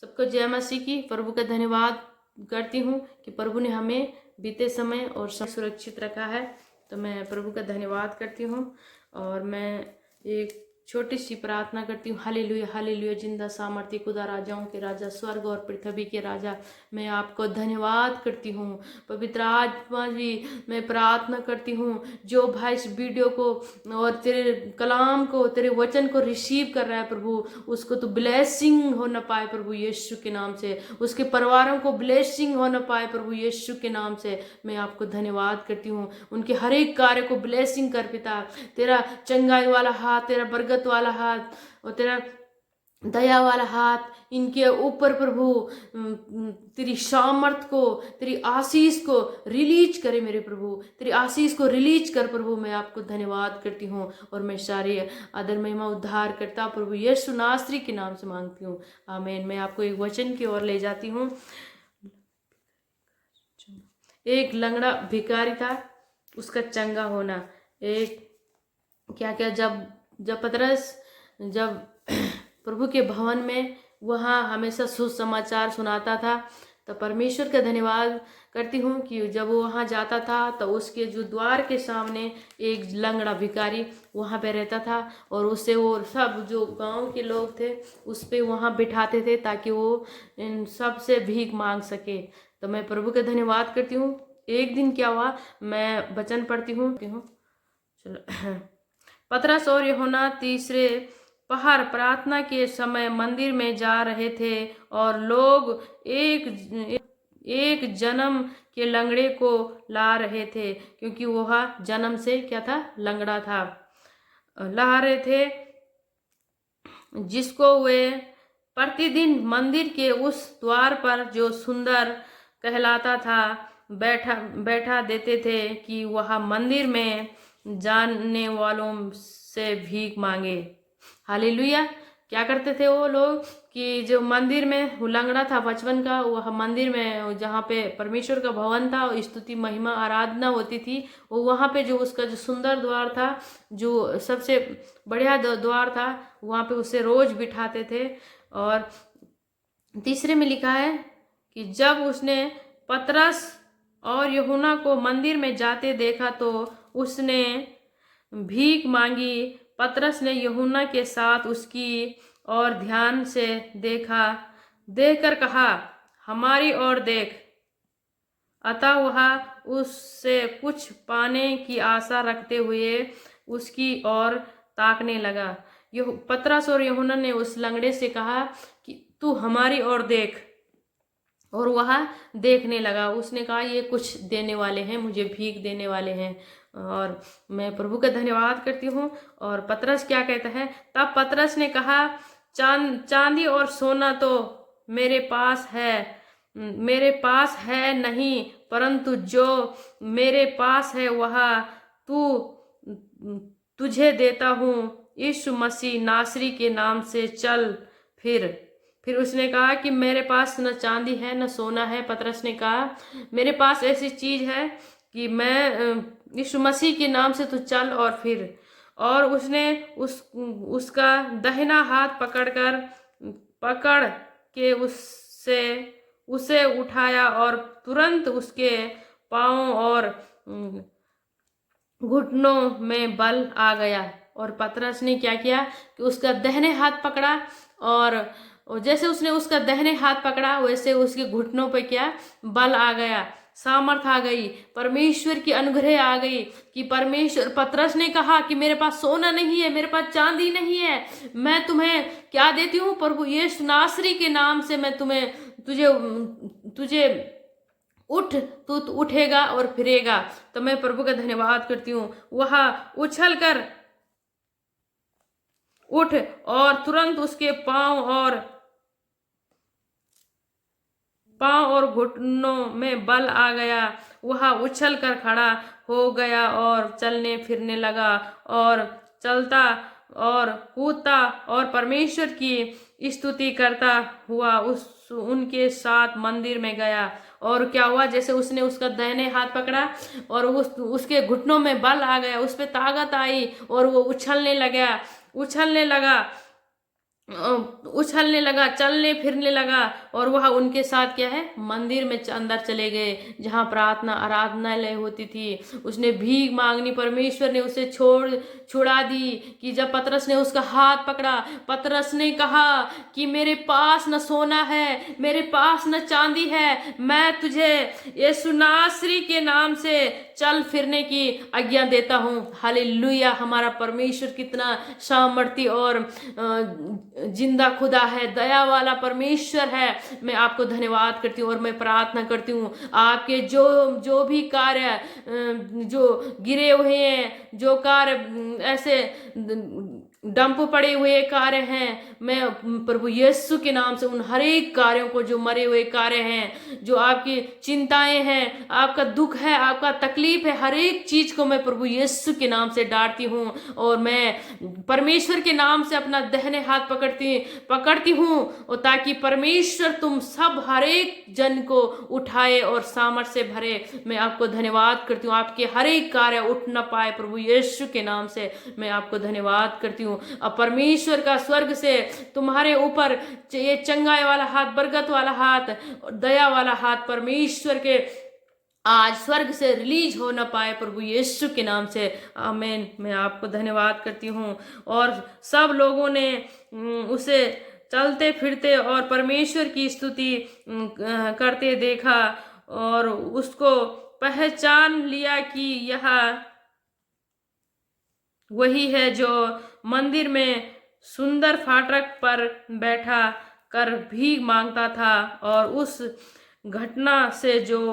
सबको जय मसीह की। प्रभु का धन्यवाद करती हूँ कि प्रभु ने हमें बीते समय और सुरक्षित रखा है। तो मैं प्रभु का धन्यवाद करती हूँ और मैं एक छोटी सी प्रार्थना करती हूँ। Hallelujah hallelujah. जिंदा सामर्थ्य खुदा, राजाओं के राजा, स्वर्ग और पृथ्वी के राजा, मैं आपको धन्यवाद करती हूँ। पवित्र आत्मा जी, मैं प्रार्थना करती हूँ जो भाई इस वीडियो को और तेरे कलाम को, तेरे वचन को रिसीव कर रहा है प्रभु, उसको तो ब्लेसिंग हो न पाए प्रभु यीशु के नाम से। उसके परिवारों को ब्लेसिंग हो न पाए प्रभु यीशु के नाम से। मैं आपको धन्यवाद करती हूँ। उनके हर एक कार्य को ब्लेसिंग कर पिता। तेरा चंगाई वाला हाथ, तेरा बरकत वाला हाथ और तेरा दया वाला हाथ इनके ऊपर प्रभु तेरी सामर्थ को, तेरी आशीष को रिलीज करे मेरे प्रभु। तेरी आशीष को रिलीज कर प्रभु। मैं आपको धन्यवाद करती हूँ और मैं सारी आदर महिमा उद्धार करता प्रभु यीशु नासरी के नाम से मांगती हूँ, आमीन। मैं आपको एक वचन की ओर ले जाती हूँ। एक लंगड़ा भिखारी था, उसका चंगा होना। एक क्या क्या जब पतरस जब प्रभु के भवन में वहाँ हमेशा सुसमाचार सुनाता था, तो परमेश्वर का धन्यवाद करती हूँ कि जब वो वहाँ जाता था तो उसके जो द्वार के सामने एक लंगड़ा भिखारी वहाँ पे रहता था और उससे वो सब जो गांव के लोग थे उस पे वहाँ बिठाते थे ताकि वो इन सब से भीख मांग सके। तो मैं प्रभु का धन्यवाद करती हूँ। एक दिन क्या हुआ, मैं वचन पढ़ती हूँ। चलो पतरस और यूहन्ना तीसरे पहर प्रार्थना के समय मंदिर में जा रहे थे और लोग एक जन्म के लंगड़े को ला रहे थे, क्योंकि वह जन्म से क्या था, लंगड़ा था। ला रहे थे जिसको वे प्रतिदिन मंदिर के उस द्वार पर जो सुंदर कहलाता था बैठा देते थे कि वह मंदिर में जाने वालों से भीख मांगे। हालेलुया। क्या करते थे वो लोग कि जो मंदिर में लंगड़ा था बचपन का, वह मंदिर में जहाँ पे परमेश्वर का भवन था, स्तुति महिमा आराधना होती थी, वो वहाँ पे जो उसका जो सुंदर द्वार था, जो सबसे बढ़िया द्वार था, वहाँ पे उसे रोज बिठाते थे। और तीसरे में लिखा है कि जब उसने पतरस और यूहन्ना को मंदिर में जाते देखा तो उसने भीख मांगी। पतरस ने यूहन्ना के साथ उसकी ओर ध्यान से देखकर कहा, हमारी ओर देख। अतः वह उससे कुछ पाने की आशा रखते हुए उसकी ओर ताकने लगा। पतरस और यूहन्ना ने उस लंगड़े से कहा कि तू हमारी ओर देख, और वह देखने लगा। उसने कहा ये कुछ देने वाले हैं, मुझे भीख देने वाले हैं। और मैं प्रभु का धन्यवाद करती हूँ। और पतरस क्या कहता है, तब पतरस ने कहा, चांदी और सोना तो मेरे पास है नहीं, परंतु जो मेरे पास है वह तुझे देता हूँ। यीशु मसीह नासरी के नाम से चल फिर उसने कहा कि मेरे पास न चांदी है न सोना है। पतरस ने कहा मेरे पास ऐसी चीज है कि मैं यीशु मसीह के नाम से तू चल और फिर। और उसने उसका दाहिना हाथ पकड़ के उसे उठाया और तुरंत उसके पांव और घुटनों में बल आ गया। और पतरस ने क्या किया कि उसका दाहिने हाथ पकड़ा, और जैसे उसने उसका दाहिने हाथ पकड़ा वैसे उसके घुटनों पे क्या बल आ गया, सामर्थ आ गई, परमेश्वर की अनुग्रह आ गई। कि परमेश्वर, पतरस ने कहा कि मेरे पास सोना नहीं है, मेरे पास चांदी नहीं है, मैं तुम्हें क्या देती हूँ, प्रभु यीशु नासरी के नाम से मैं तुझे उठ, तू उठेगा और फिरेगा। तो मैं प्रभु का धन्यवाद करती हूँ। वह उछल कर उठ और तुरंत उसके पांव और घुटनों में बल आ गया। वह उछल कर खड़ा हो गया और चलने फिरने लगा और चलता और कूदता और परमेश्वर की स्तुति करता हुआ उनके साथ मंदिर में गया। और क्या हुआ, जैसे उसने उसका दाहिने हाथ पकड़ा और उसके घुटनों में बल आ गया, उस पर ताकत आई और वो उछलने लगा। उछलने लगा, चलने फिरने लगा, और वह उनके साथ क्या है, मंदिर में अंदर चले गए जहाँ प्रार्थना आराधनालय होती थी। उसने भीख मांगनी, परमेश्वर ने उसे छुड़ा दी कि जब पतरस ने उसका हाथ पकड़ा, पतरस ने कहा कि मेरे पास न सोना है, मेरे पास न चांदी है, मैं तुझे यीशु नासरी के नाम से चल फिरने की आज्ञा देता हूँ। हालेलुया। हमारा परमेश्वर कितना सामर्थी और जिंदा खुदा है, दया वाला परमेश्वर है। मैं आपको धन्यवाद करती हूँ और मैं प्रार्थना करती हूँ आपके जो जो भी कार्य जो गिरे हुए हैं, जो कार्य ऐसे डंप पड़े हुए कार्य हैं, मैं प्रभु यीशु के नाम से उन हर एक कार्यों को, जो मरे हुए कार्य हैं, जो आपकी चिंताएं हैं, आपका दुख है, आपका तकलीफ है, हर एक चीज को मैं प्रभु यीशु के नाम से डांटती हूँ और मैं परमेश्वर के नाम से अपना दाहिने हाथ पकड़ती हूँ, और ताकि परमेश्वर तुम सब हर एक जन को उठाए और सामर्थ से भरे। मैं आपको धन्यवाद करती हूँ, आपके हर एक कार्य उठ न पाए, प्रभु यीशु के नाम से मैं आपको धन्यवाद करती हूँ। अब परमेश्वर का स्वर्ग से तुम्हारे ऊपर ये चंगाई वाला हाथ, बरकत वाला हाथ, दया वाला हाथ परमेश्वर के आज स्वर्ग से रिलीज हो ना पाए, प्रभु यीशु के नाम से आमीन। मैं आपको धन्यवाद करती हूँ। और सब लोगों ने उसे चलते फिरते और परमेश्वर की स्तुति करते देखा और उसको पहचान लिया कि यह वही है जो मंदिर में सुंदर फाटक पर बैठा कर भीख मांगता था। और उस घटना से जो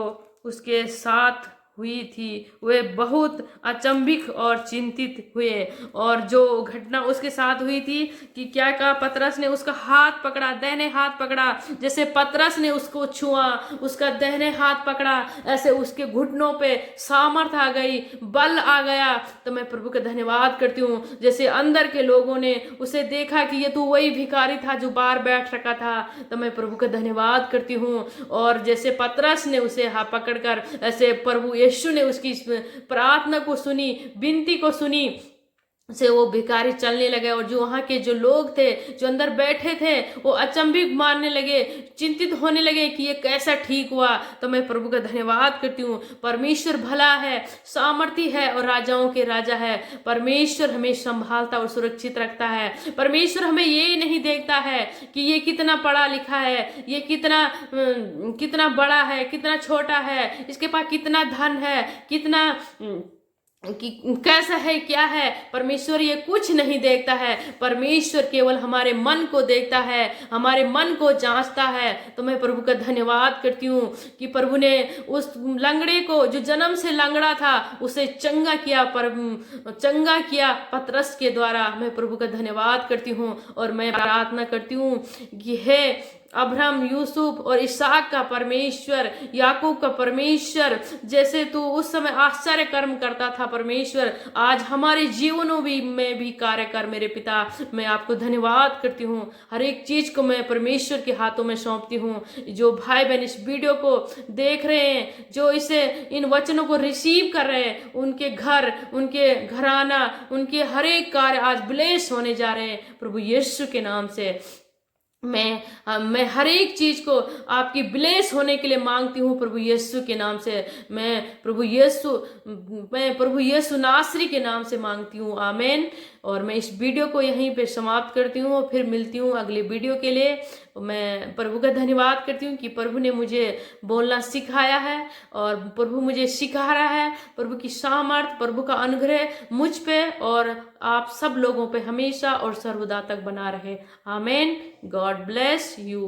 उसके साथ हुई थी वे बहुत अचंभित और चिंतित हुए। और जो घटना उसके साथ हुई थी कि क्या कहा, पतरस ने उसका हाथ पकड़ा, दाहिने हाथ पकड़ा, जैसे पतरस ने उसको छुआ, उसका दाहिने हाथ पकड़ा, ऐसे उसके घुटनों पे सामर्थ आ गई, बल आ गया। तो मैं प्रभु का धन्यवाद करती हूँ, जैसे अंदर के लोगों ने उसे देखा कि ये तो वही भिखारी था जो बाहर बैठ रखा था। तो मैं प्रभु का धन्यवाद करती हूँ। और जैसे पतरस ने उसे हाथ पकड़कर, ऐसे प्रभु यीशु ने उसकी प्रार्थना को सुनी, विनती को सुनी, से वो भिखारी चलने लगे। और जो वहाँ के जो लोग थे, जो अंदर बैठे थे, वो अचंभित मानने लगे, चिंतित होने लगे कि ये कैसा ठीक हुआ। तो मैं प्रभु का धन्यवाद करती हूँ। परमेश्वर भला है, सामर्थी है और राजाओं के राजा है। परमेश्वर हमें संभालता और सुरक्षित रखता है। परमेश्वर हमें ये नहीं देखता है कि ये कितना पढ़ा लिखा है, ये कितना बड़ा है, कितना छोटा है, इसके पास कितना धन है, कितना कि कैसा है, क्या है। परमेश्वर ये कुछ नहीं देखता है। परमेश्वर केवल हमारे मन को देखता है, हमारे मन को जांचता है। तो मैं प्रभु का धन्यवाद करती हूँ कि प्रभु ने उस लंगड़े को, जो जन्म से लंगड़ा था, उसे चंगा किया पतरस के द्वारा। मैं प्रभु का धन्यवाद करती हूँ और मैं प्रार्थना करती हूँ कि हे अब्राहम, यूसुफ और इसहाक का परमेश्वर, याकूब का परमेश्वर, जैसे तू उस समय आश्चर्य कर्म करता था परमेश्वर, आज हमारे जीवनों में भी कार्य कर मेरे पिता। मैं आपको धन्यवाद करती हूँ। हर एक चीज को मैं परमेश्वर के हाथों में सौंपती हूँ। जो भाई बहन इस वीडियो को देख रहे हैं, जो इसे इन वचनों को रिसीव कर रहे हैं, उनके घर, उनके घराना, उनके हर एक कार्य आज ब्लेस होने जा रहे हैं प्रभु यीशु के नाम से। मैं हर एक चीज को आपकी ब्लेस होने के लिए मांगती हूँ प्रभु यीशु के नाम से। मैं प्रभु यीशु नासरी के नाम से मांगती हूँ, आमीन। और मैं इस वीडियो को यहीं पे समाप्त करती हूँ और फिर मिलती हूँ अगले वीडियो के लिए। मैं प्रभु का धन्यवाद करती हूँ कि प्रभु ने मुझे बोलना सिखाया है और प्रभु मुझे सिखा रहा है। प्रभु की सामर्थ, प्रभु का अनुग्रह मुझ पे और आप सब लोगों पे हमेशा और सर्वदा तक बना रहे, आमीन। God bless you.